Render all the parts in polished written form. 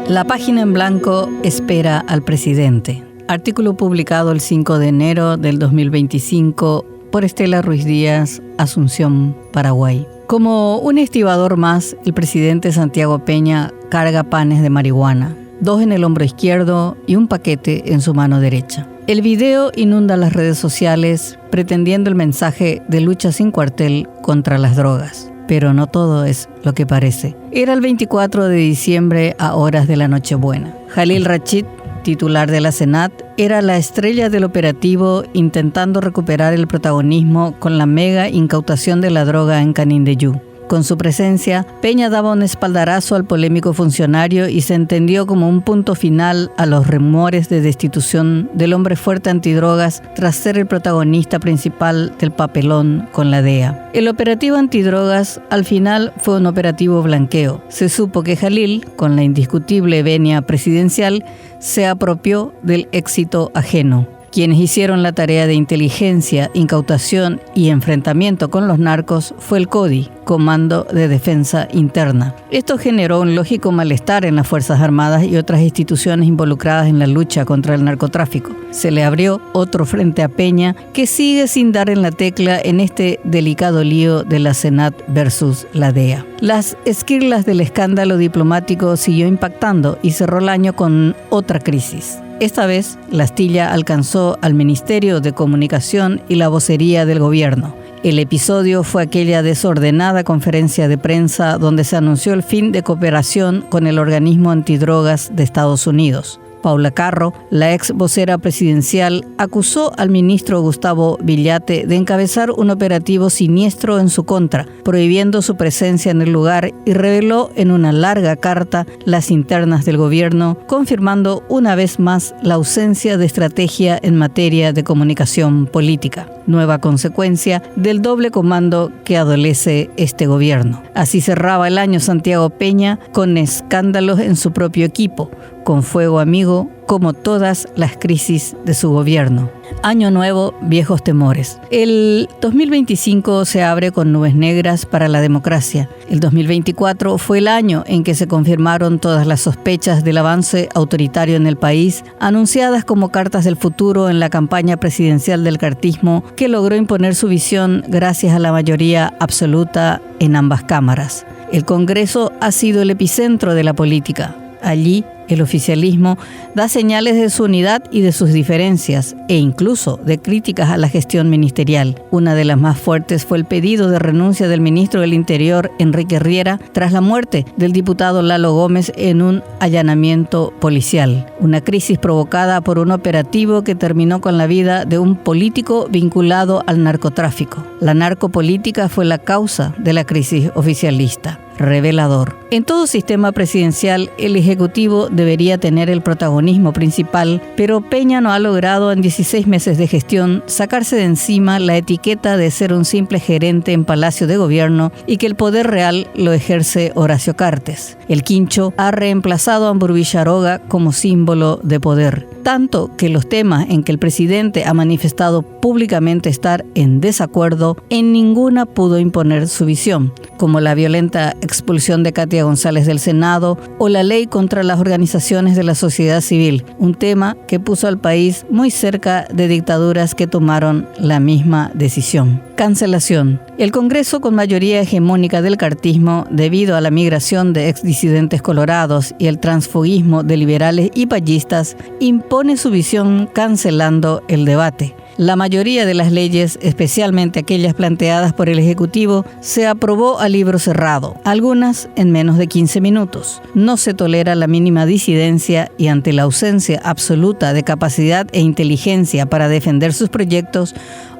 La página en blanco espera al presidente. Artículo publicado el 5 de enero del 2025 por Estela Ruiz Díaz, Asunción, Paraguay. Como un estibador más, el presidente Santiago Peña carga panes de marihuana, 2 en el hombro izquierdo y un paquete en su mano derecha. El video inunda las redes sociales pretendiendo el mensaje de lucha sin cuartel contra las drogas. Pero no todo es lo que parece. Era el 24 de diciembre a horas de la Nochebuena. Jalil Rachid, titular de la Senat, era la estrella del operativo intentando recuperar el protagonismo con la mega incautación de la droga en Canindeyú. Con su presencia, Peña daba un espaldarazo al polémico funcionario y se entendió como un punto final a los rumores de destitución del hombre fuerte antidrogas tras ser el protagonista principal del papelón con la DEA. El operativo antidrogas al final fue un operativo blanqueo. Se supo que Jalil, con la indiscutible venia presidencial, se apropió del éxito ajeno. Quienes hicieron la tarea de inteligencia, incautación y enfrentamiento con los narcos fue el CODI, Comando de Defensa Interna. Esto generó un lógico malestar en las Fuerzas Armadas y otras instituciones involucradas en la lucha contra el narcotráfico. Se le abrió otro frente a Peña que sigue sin dar en la tecla en este delicado lío de la Senat versus la DEA. Las esquirlas del escándalo diplomático siguió impactando y cerró el año con otra crisis. Esta vez, la astilla alcanzó al Ministerio de Comunicación y la vocería del gobierno. El episodio fue aquella desordenada conferencia de prensa donde se anunció el fin de cooperación con el organismo antidrogas de Estados Unidos. Paula Carro, la ex vocera presidencial, acusó al ministro Gustavo Villate de encabezar un operativo siniestro en su contra, prohibiendo su presencia en el lugar, y reveló en una larga carta las internas del gobierno, confirmando una vez más la ausencia de estrategia en materia de comunicación política. Nueva consecuencia del doble comando que adolece este gobierno. Así cerraba el año Santiago Peña con escándalos en su propio equipo, con fuego amigo, como todas las crisis de su gobierno. Año nuevo, viejos temores. El 2025 se abre con nubes negras para la democracia. El 2024 fue el año en que se confirmaron todas las sospechas del avance autoritario en el país, anunciadas como cartas del futuro en la campaña presidencial del cartismo, que logró imponer su visión gracias a la mayoría absoluta en ambas cámaras. El Congreso ha sido el epicentro de la política. Allí, el oficialismo da señales de su unidad y de sus diferencias, e incluso de críticas a la gestión ministerial. Una de las más fuertes fue el pedido de renuncia del ministro del Interior, Enrique Riera, tras la muerte del diputado Lalo Gómez en un allanamiento policial. Una crisis provocada por un operativo que terminó con la vida de un político vinculado al narcotráfico. La narcopolítica fue la causa de la crisis oficialista. Revelador. En todo sistema presidencial, el Ejecutivo debería tener el protagonismo principal, pero Peña no ha logrado en 16 meses de gestión sacarse de encima la etiqueta de ser un simple gerente en Palacio de Gobierno y que el poder real lo ejerce Horacio Cartes. El quincho ha reemplazado a Ambur Villaroga como símbolo de poder, tanto que los temas en que el presidente ha manifestado públicamente estar en desacuerdo, en ninguna pudo imponer su visión, como la violenta expulsión de Katia González del Senado o la ley contra las organizaciones de la sociedad civil, un tema que puso al país muy cerca de dictaduras que tomaron la misma decisión. Cancelación. El Congreso, con mayoría hegemónica del cartismo, debido a la migración de exdisidentes colorados y el transfugismo de liberales y payistas, impone su visión cancelando el debate. La mayoría de las leyes, especialmente aquellas planteadas por el Ejecutivo, se aprobó a libro cerrado, algunas en menos de 15 minutos. No se tolera la mínima disidencia y ante la ausencia absoluta de capacidad e inteligencia para defender sus proyectos,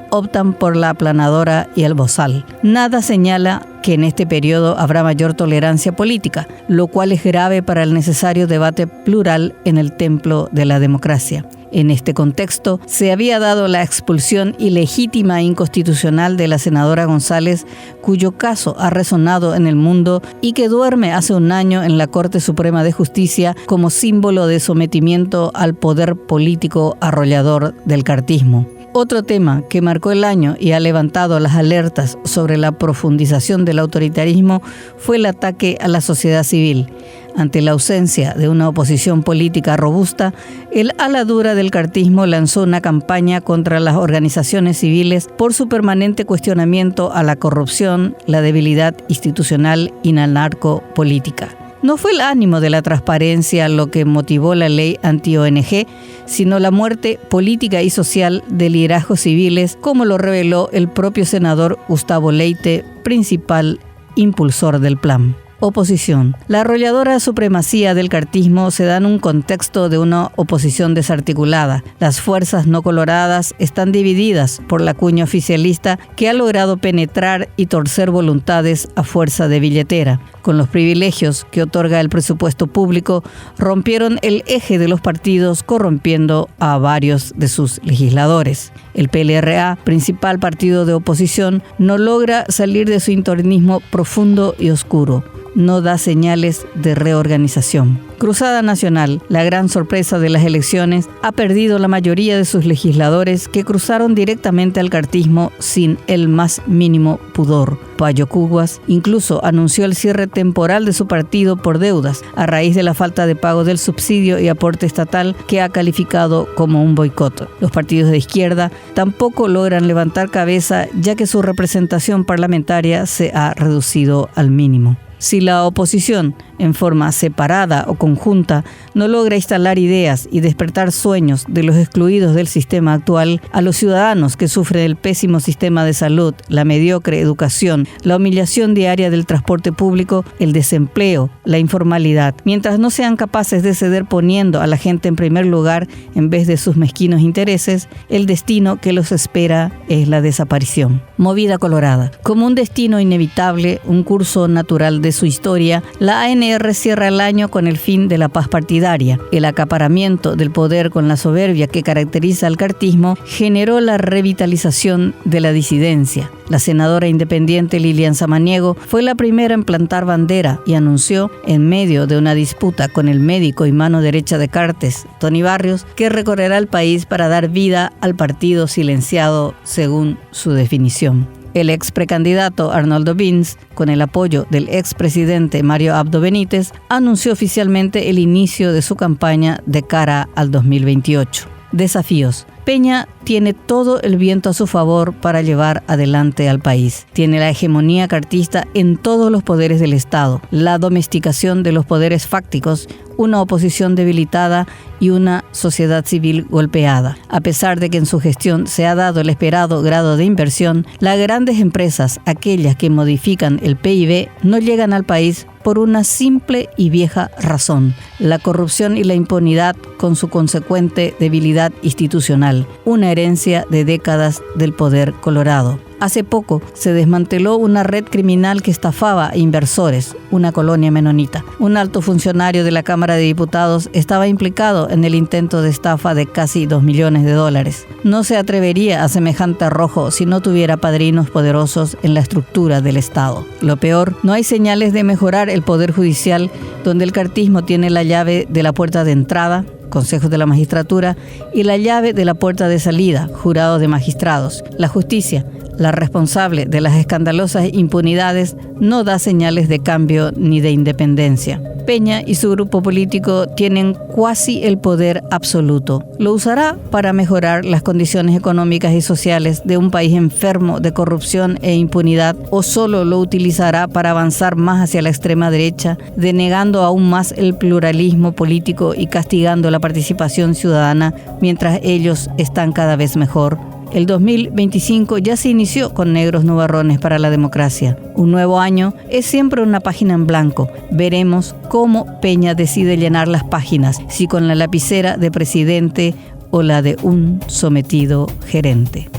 optan por la aplanadora y el bozal. Nada señala que en este periodo habrá mayor tolerancia política, lo cual es grave para el necesario debate plural en el templo de la democracia. En este contexto, se había dado la expulsión ilegítima e inconstitucional de la senadora González, cuyo caso ha resonado en el mundo y que duerme hace un año en la Corte Suprema de Justicia como símbolo de sometimiento al poder político arrollador del cartismo. Otro tema que marcó el año y ha levantado las alertas sobre la profundización del autoritarismo fue el ataque a la sociedad civil. Ante la ausencia de una oposición política robusta, el ala dura del cartismo lanzó una campaña contra las organizaciones civiles por su permanente cuestionamiento a la corrupción, la debilidad institucional y la narcopolítica. No fue el ánimo de la transparencia lo que motivó la ley anti-ONG, sino la muerte política y social de liderazgos civiles, como lo reveló el propio senador Gustavo Leite, principal impulsor del plan. Oposición. La arrolladora supremacía del cartismo se da en un contexto de una oposición desarticulada. Las fuerzas no coloradas están divididas por la cuña oficialista que ha logrado penetrar y torcer voluntades a fuerza de billetera. Con los privilegios que otorga el presupuesto público, rompieron el eje de los partidos, corrompiendo a varios de sus legisladores. El PLRA, principal partido de oposición, no logra salir de su internismo profundo y oscuro. No da señales de reorganización. Cruzada Nacional, la gran sorpresa de las elecciones, ha perdido la mayoría de sus legisladores que cruzaron directamente al cartismo sin el más mínimo pudor. Payo Cuguas incluso anunció el cierre temporal de su partido por deudas a raíz de la falta de pago del subsidio y aporte estatal que ha calificado como un boicot. Los partidos de izquierda tampoco logran levantar cabeza ya que su representación parlamentaria se ha reducido al mínimo. Si la oposición, en forma separada o conjunta, no logra instalar ideas y despertar sueños de los excluidos del sistema actual, a los ciudadanos que sufren el pésimo sistema de salud, la mediocre educación, la humillación diaria del transporte público, el desempleo, la informalidad, mientras no sean capaces de ceder poniendo a la gente en primer lugar en vez de sus mezquinos intereses, el destino que los espera es la desaparición. Movida Colorada. Como un destino inevitable, un curso natural de su historia, la ANR cierra el año con el fin de la paz partidaria. El acaparamiento del poder con la soberbia que caracteriza al cartismo generó la revitalización de la disidencia. La senadora independiente Lilian Samaniego fue la primera en plantar bandera y anunció, en medio de una disputa con el médico y mano derecha de Cartes, Tony Barrios, que recorrerá el país para dar vida al partido silenciado según su definición. El ex precandidato Arnoldo Vince, con el apoyo del expresidente Mario Abdo Benítez, anunció oficialmente el inicio de su campaña de cara al 2028. Desafíos. Peña tiene todo el viento a su favor para llevar adelante al país. Tiene la hegemonía cartista en todos los poderes del Estado, la domesticación de los poderes fácticos, una oposición debilitada y una sociedad civil golpeada. A pesar de que en su gestión se ha dado el esperado grado de inversión, las grandes empresas, aquellas que modifican el PIB, no llegan al país por una simple y vieja razón: la corrupción y la impunidad con su consecuente debilidad institucional, una herencia de décadas del poder colorado. Hace poco se desmanteló una red criminal que estafaba a inversores, una colonia menonita. Un alto funcionario de la Cámara de Diputados estaba implicado en el intento de estafa de casi $2 millones. No se atrevería a semejante arrojo si no tuviera padrinos poderosos en la estructura del Estado. Lo peor, no hay señales de mejorar el Poder Judicial, donde el cartismo tiene la llave de la puerta de entrada, consejos de la magistratura, y la llave de la puerta de salida, jurados de magistrados. La justicia, la responsable de las escandalosas impunidades, no da señales de cambio ni de independencia. Peña y su grupo político tienen cuasi el poder absoluto. ¿Lo usará para mejorar las condiciones económicas y sociales de un país enfermo de corrupción e impunidad, o solo lo utilizará para avanzar más hacia la extrema derecha, denegando aún más el pluralismo político y castigando la participación ciudadana mientras ellos están cada vez mejor? El 2025 ya se inició con negros nubarrones para la democracia. Un nuevo año es siempre una página en blanco. Veremos cómo Peña decide llenar las páginas, si con la lapicera de presidente o la de un sometido gerente.